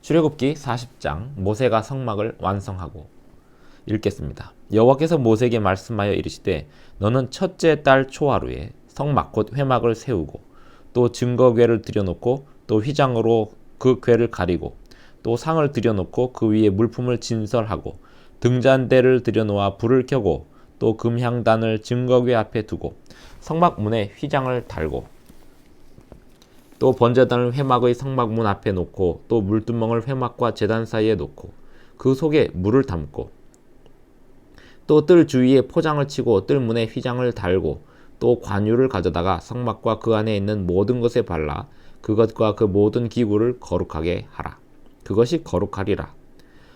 출애굽기 40장 모세가 성막을 완성하고. 읽겠습니다. 여호와께서 모세에게 말씀하여 이르시되 너는 첫째 달 초하루에 성막 곧 회막을 세우고 또 증거궤를 들여놓고 또 휘장으로 그 궤를 가리고 또 상을 들여놓고 그 위에 물품을 진설하고 등잔대를 들여놓아 불을 켜고 또 금향단을 증거궤 앞에 두고 성막 문에 휘장을 달고 또 번제단을 회막의 성막 문 앞에 놓고 또 물두멍을 회막과 제단 사이에 놓고 그 속에 물을 담고 또 뜰 주위에 포장을 치고 뜰 문에 휘장을 달고 또 관유를 가져다가 성막과 그 안에 있는 모든 것에 발라 그것과 그 모든 기구를 거룩하게 하라. 그것이 거룩하리라.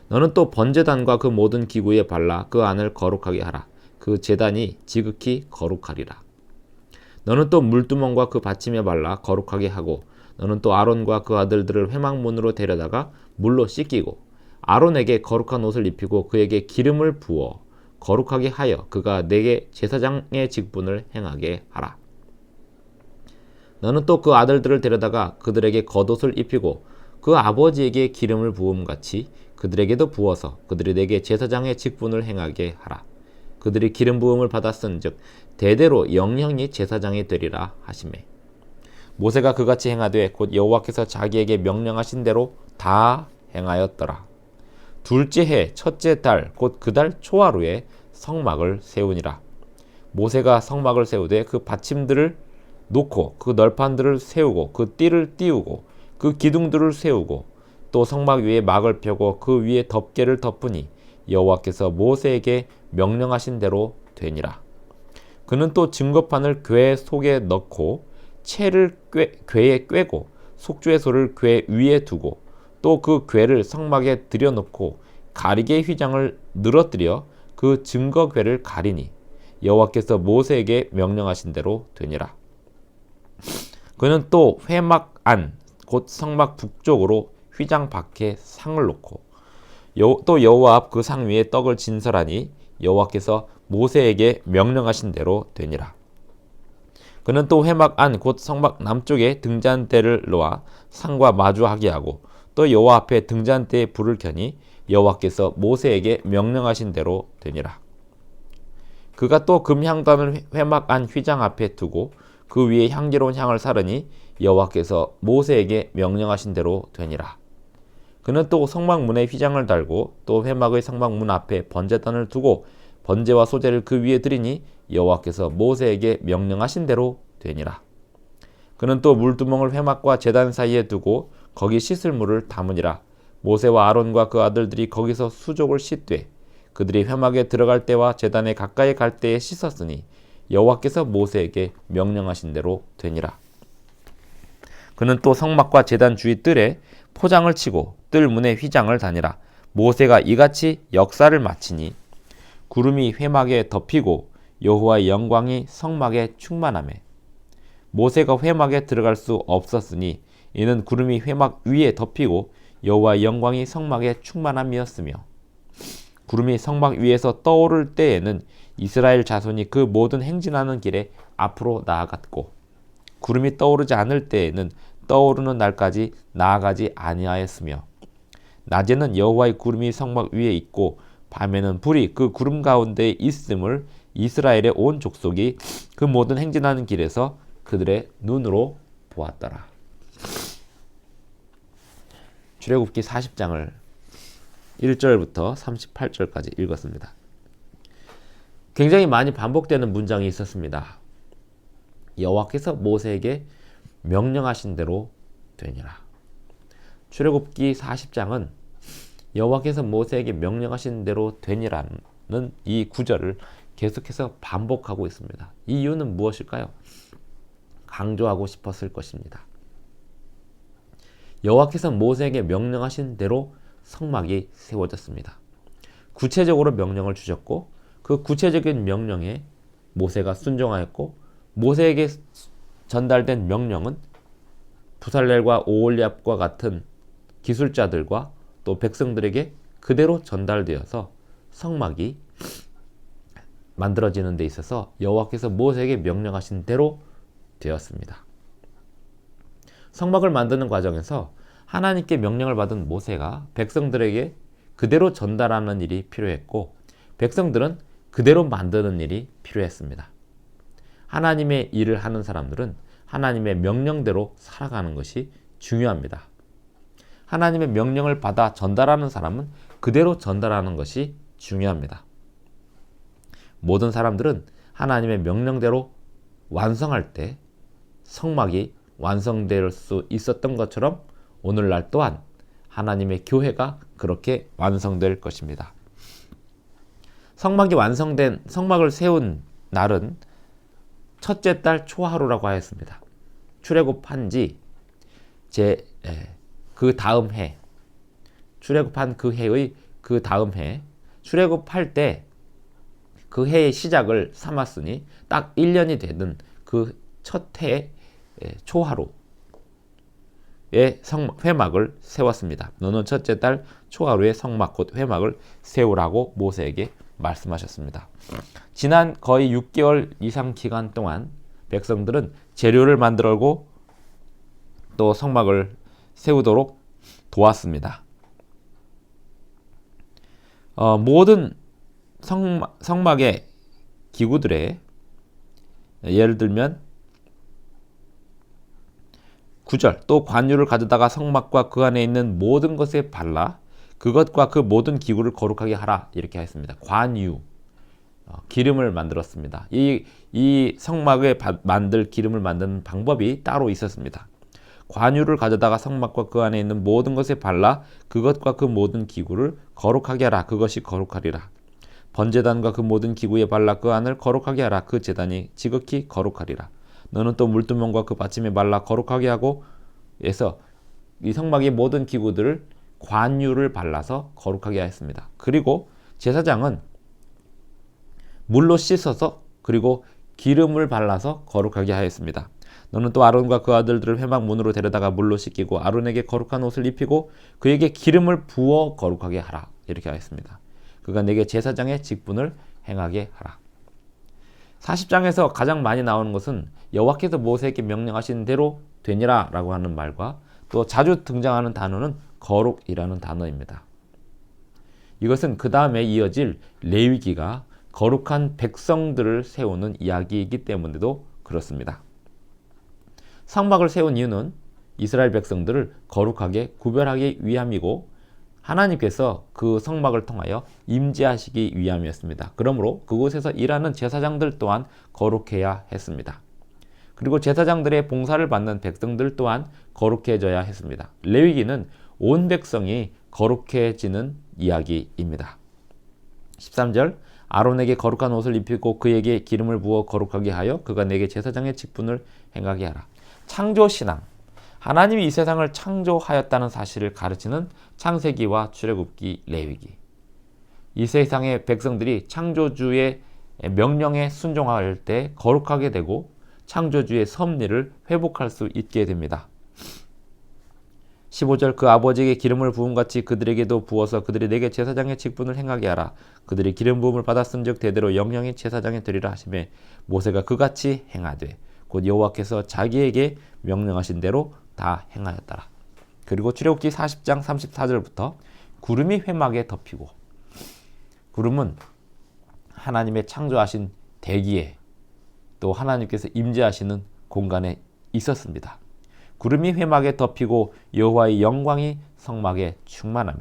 너는 또 번제단과 그 모든 기구에 발라 그 안을 거룩하게 하라. 그 제단이 지극히 거룩하리라. 너는 또 물두멍과 그 받침에 발라 거룩하게 하고 너는 또 아론과 그 아들들을 회막문으로 데려다가 물로 씻기고 아론에게 거룩한 옷을 입히고 그에게 기름을 부어 거룩하게 하여 그가 내게 제사장의 직분을 행하게 하라. 너는 또 그 아들들을 데려다가 그들에게 겉옷을 입히고 그 아버지에게 기름을 부음같이 그들에게도 부어서 그들이 내게 제사장의 직분을 행하게 하라. 그들이 기름 부음을 받았은즉 대대로 영영이 제사장이 되리라 하시매. 모세가 그같이 행하되 곧 여호와께서 자기에게 명령하신 대로 다 행하였더라. 둘째 해 첫째 달 곧 그 달 초하루에 성막을 세우니라. 모세가 성막을 세우되 그 받침들을 놓고 그 널판들을 세우고 그 띠를 띄우고 그 기둥들을 세우고 또 성막 위에 막을 펴고 그 위에 덮개를 덮으니 여호와께서 모세에게 명령하신 대로 되니라. 그는 또 증거판을 궤 속에 넣고 채를 궤에 꿰고 속죄소를 궤 위에 두고 또 그 궤를 성막에 들여놓고 가리개 휘장을 늘어뜨려 그 증거궤를 가리니 여호와께서 모세에게 명령하신 대로 되니라. 그는 또 회막 안 곧 성막 북쪽으로 휘장 밖에 상을 놓고 또 여호와 앞 그 상 위에 떡을 진설하니 여호와께서 모세에게 명령하신 대로 되니라. 그는 또 회막 안 곧 성막 남쪽에 등잔대를 놓아 상과 마주하게 하고 또 여호와 앞에 등잔대에 불을 켜니 여호와께서 모세에게 명령하신 대로 되니라. 그가 또 금향단을 회막 안 휘장 앞에 두고 그 위에 향기로운 향을 사르니 여호와께서 모세에게 명령하신 대로 되니라. 그는 또 성막 문에 휘장을 달고 또 회막의 성막 문 앞에 번제단을 두고 번제와 소제를 그 위에 드리니 여호와께서 모세에게 명령하신 대로 되니라. 그는 또 물두멍을 회막과 제단 사이에 두고 거기 씻을 물을 담으니라. 모세와 아론과 그 아들들이 거기서 수족을 씻되 그들이 회막에 들어갈 때와 제단에 가까이 갈 때에 씻었으니 여호와께서 모세에게 명령하신 대로 되니라. 그는 또 성막과 제단 주위 뜰에 포장을 치고 뜰 문에 휘장을 다니라. 모세가 이같이 역사를 마치니 구름이 회막에 덮이고 여호와의 영광이 성막에 충만하매 모세가 회막에 들어갈 수 없었으니 이는 구름이 회막 위에 덮이고 여호와의 영광이 성막에 충만함이었으며 구름이 성막 위에서 떠오를 때에는 이스라엘 자손이 그 모든 행진하는 길에 앞으로 나아갔고 구름이 떠오르지 않을 때에는 떠오르는 날까지 나아가지 아니하였으며 낮에는 여호와의 구름이 성막 위에 있고 밤에는 불이 그 구름 가운데에 있음을 이스라엘의 온 족속이 그 모든 행진하는 길에서 그들의 눈으로 보았더라. 출애굽기 40장을 1절부터 38절까지 읽었습니다. 굉장히 많이 반복되는 문장이 있었습니다. 여호와께서 모세에게 명령하신 대로 되니라. 출애굽기 40장은 여호와께서 모세에게 명령하신 대로 되니라는 이 구절을 계속해서 반복하고 있습니다. 이 이유는 무엇일까요? 강조하고 싶었을 것입니다. 여호와께서 모세에게 명령하신 대로 성막이 세워졌습니다. 구체적으로 명령을 주셨고 그 구체적인 명령에 모세가 순종하였고 모세에게 전달된 명령은 부살렐과 오홀리압과 같은 기술자들과 또 백성들에게 그대로 전달되어서 성막이 만들어지는 데 있어서 여호와께서 모세에게 명령하신 대로 되었습니다. 성막을 만드는 과정에서 하나님께 명령을 받은 모세가 백성들에게 그대로 전달하는 일이 필요했고 백성들은 그대로 만드는 일이 필요했습니다. 하나님의 일을 하는 사람들은 하나님의 명령대로 살아가는 것이 중요합니다. 하나님의 명령을 받아 전달하는 사람은 그대로 전달하는 것이 중요합니다. 모든 사람들은 하나님의 명령대로 완성할 때 성막이 완성될 수 있었던 것처럼 오늘날 또한 하나님의 교회가 그렇게 완성될 것입니다. 성막을 세운 날은 첫째 달 초하루라고 하였습니다. 출애굽한 지 그 다음 해, 출애굽한 그 해의 그 다음 해, 출애굽할 때 그 해의 시작을 삼았으니 딱 1년이 되는 그 첫 해 초하루에 회막을 세웠습니다. 너는 첫째 달 초하루에 성막 곧 회막을 세우라고 모세에게 말씀하셨습니다. 지난 거의 6개월 이상 기간 동안 백성들은 재료를 만들고 또 성막을 세우도록 도왔습니다. 모든 성막의 기구들에 예를 들면 구절 또 관유를 가져다가 성막과 그 안에 있는 모든 것에 발라 그것과 그 모든 기구를 거룩하게 하라 이렇게 했습니다. 관유 기름을 만들었습니다. 이 성막에 만들 기름을 만드는 방법이 따로 있었습니다. 관유를 가져다가 성막과 그 안에 있는 모든 것에 발라 그것과 그 모든 기구를 거룩하게 하라. 그것이 거룩하리라. 번제단과 그 모든 기구에 발라 그 안을 거룩하게 하라. 그 제단이 지극히 거룩하리라. 너는 또 물두멍과 그 받침에 발라 거룩하게 하고 해서 이 성막의 모든 기구들을 관유를 발라서 거룩하게 하였습니다. 그리고 제사장은 물로 씻어서 그리고 기름을 발라서 거룩하게 하였습니다. 너는 또 아론과 그 아들들을 회막 문으로 데려다가 물로 씻기고 아론에게 거룩한 옷을 입히고 그에게 기름을 부어 거룩하게 하라. 이렇게 하였습니다. 그가 내게 제사장의 직분을 행하게 하라. 40장에서 가장 많이 나오는 것은 여호와께서 모세에게 명령하신 대로 되니라 라고 하는 말과 또 자주 등장하는 단어는 거룩이라는 단어입니다. 이것은 그 다음에 이어질 레위기가 거룩한 백성들을 세우는 이야기이기 때문에도 그렇습니다. 성막을 세운 이유는 이스라엘 백성들을 거룩하게 구별하기 위함이고 하나님께서 그 성막을 통하여 임재하시기 위함이었습니다. 그러므로 그곳에서 일하는 제사장들 또한 거룩해야 했습니다. 그리고 제사장들의 봉사를 받는 백성들 또한 거룩해져야 했습니다. 레위기는 온 백성이 거룩해지는 이야기입니다. 13절 아론에게 거룩한 옷을 입히고 그에게 기름을 부어 거룩하게 하여 그가 내게 제사장의 직분을 행하게 하라. 창조신앙, 하나님이 이 세상을 창조하였다는 사실을 가르치는 창세기와 출애굽기, 레위기. 이 세상의 백성들이 창조주의 명령에 순종할 때 거룩하게 되고 창조주의 섭리를 회복할 수 있게 됩니다. 15절 그 아버지에게 기름을 부음같이 그들에게도 부어서 그들이 내게 제사장의 직분을 행하게 하라. 그들이 기름 부음을 받았은즉 대대로 영영이 제사장이 되리라 하시매 모세가 그같이 행하되 곧 여호와께서 자기에게 명령하신 대로 다 행하였더라. 그리고 출애굽기 40장 34절부터 구름이 회막에 덮이고 구름은 하나님의 창조하신 대기에 또 하나님께서 임재하시는 공간에 있었습니다. 구름이 회막에 덮이고 여호와의 영광이 성막에 충만하며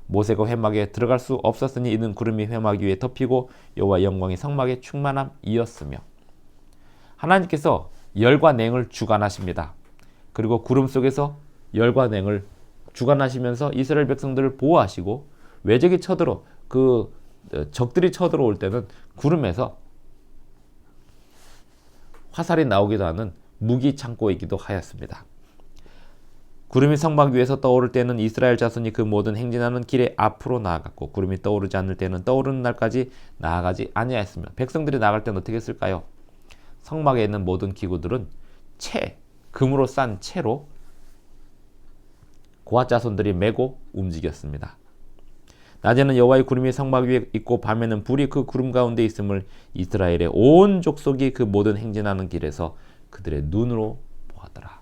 모세가 회막에 들어갈 수 없었으니 이는 구름이 회막 위에 덮이고 여호와의 영광이 성막에 충만함이었으며 하나님께서 열과 냉을 주관하십니다. 그리고 구름 속에서 열과 냉을 주관하시면서 이스라엘 백성들을 보호하시고 외적이 쳐들어 적들이 쳐들어올 때는 구름에서 화살이 나오기도 하는 무기 창고이기도 하였습니다. 구름이 성막 위에서 떠오를 때는 이스라엘 자손이 그 모든 행진하는 길에 앞으로 나아갔고 구름이 떠오르지 않을 때는 떠오르는 날까지 나아가지 아니하였으며 백성들이 나갈 때는 어떻게 했을까요? 성막에 있는 모든 기구들은 금으로 싼 채로 고핫 자손들이 메고 움직였습니다. 낮에는 여호와의 구름이 성막 위에 있고 밤에는 불이 그 구름 가운데 있음을 이스라엘의 온 족속이 그 모든 행진하는 길에서 그들의 눈으로 보았더라.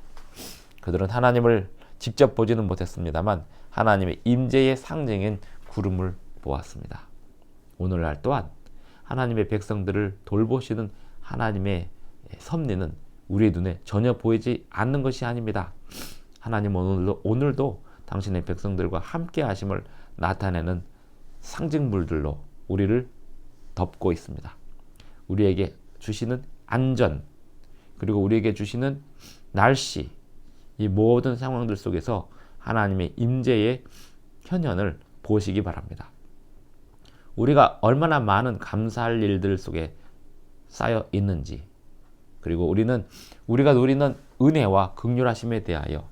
그들은 하나님을 직접 보지는 못했습니다만 하나님의 임재의 상징인 구름을 보았습니다. 오늘날 또한 하나님의 백성들을 돌보시는 하나님의 섭리는 우리의 눈에 전혀 보이지 않는 것이 아닙니다. 하나님은 오늘도 당신의 백성들과 함께 하심을 나타내는 상징물들로 우리를 덮고 있습니다. 우리에게 주시는 안전, 그리고 우리에게 주시는 날씨, 이 모든 상황들 속에서 하나님의 임재의 현현을 보시기 바랍니다. 우리가 얼마나 많은 감사할 일들 속에 쌓여 있는지, 그리고 우리가 누리는 은혜와 긍휼하심에 대하여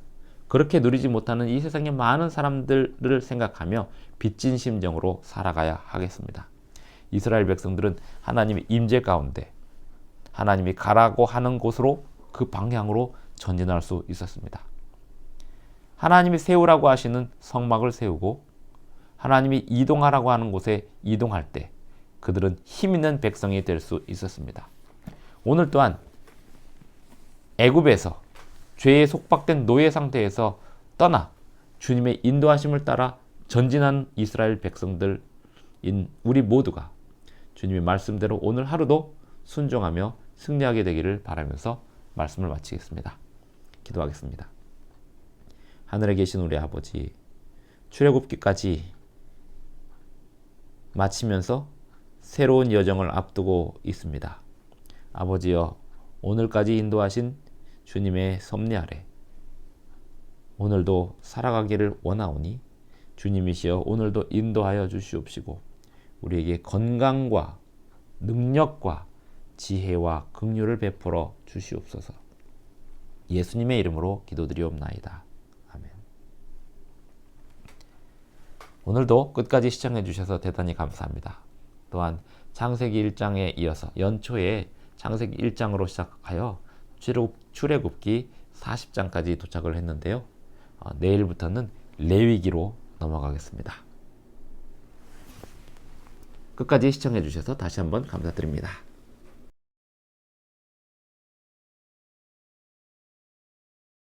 그렇게 누리지 못하는 이 세상의 많은 사람들을 생각하며 빚진 심정으로 살아가야 하겠습니다. 이스라엘 백성들은 하나님의 임재 가운데 하나님이 가라고 하는 곳으로, 그 방향으로 전진할 수 있었습니다. 하나님이 세우라고 하시는 성막을 세우고 하나님이 이동하라고 하는 곳에 이동할 때 그들은 힘 있는 백성이 될 수 있었습니다. 오늘 또한 애굽에서 죄에 속박된 노예 상태에서 떠나 주님의 인도하심을 따라 전진한 이스라엘 백성들인 우리 모두가 주님의 말씀대로 오늘 하루도 순종하며 승리하게 되기를 바라면서 말씀을 마치겠습니다. 기도하겠습니다. 하늘에 계신 우리 아버지, 출애굽기까지 마치면서 새로운 여정을 앞두고 있습니다. 아버지여, 오늘까지 인도하신 주님의 섭리 아래 오늘도 살아가기를 원하오니 주님이시여 오늘도 인도하여 주시옵시고 우리에게 건강과 능력과 지혜와 긍휼을 베풀어 주시옵소서. 예수님의 이름으로 기도드리옵나이다. 아멘. 오늘도 끝까지 시청해 주셔서 대단히 감사합니다. 또한 창세기 1장에 이어서 연초에 창세기 1장으로 시작하여 출애굽기 40장까지 도착을 했는데요. 내일부터는 레위기로 넘어가겠습니다. 끝까지 시청해 주셔서 다시 한번 감사드립니다.